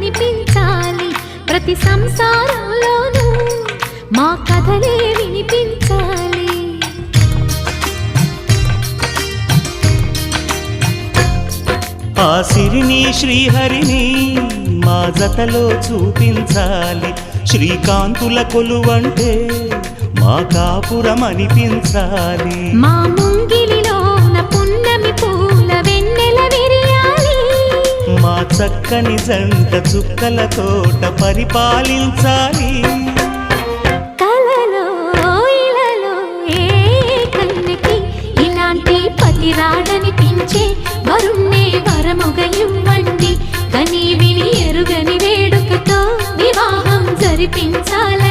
కనిపించాలి ప్రతి సంసారంలోనూ మా కథలే వినిపించాలి. ఆ సిరిని శ్రీహరిని మా జతలో చూపించాలి. శ్రీకాంతుల కొలువంటే మా కాపురం అనిపించాలి. మా ముంగిలిలోన పున్నమి పూల వెన్నెల విరియాలి. మా చక్కని జంట చుక్కల తోట పరిపాలించాలి. కలలో ఇలలో ఏ కన్నెకి ఇలాంటి పతి రాడనిపించే వరుణ్ణే వరముగ ఇవ్వండి. కని విని ఎరుగని వేడుకతో వివాహం జరిపించాలి.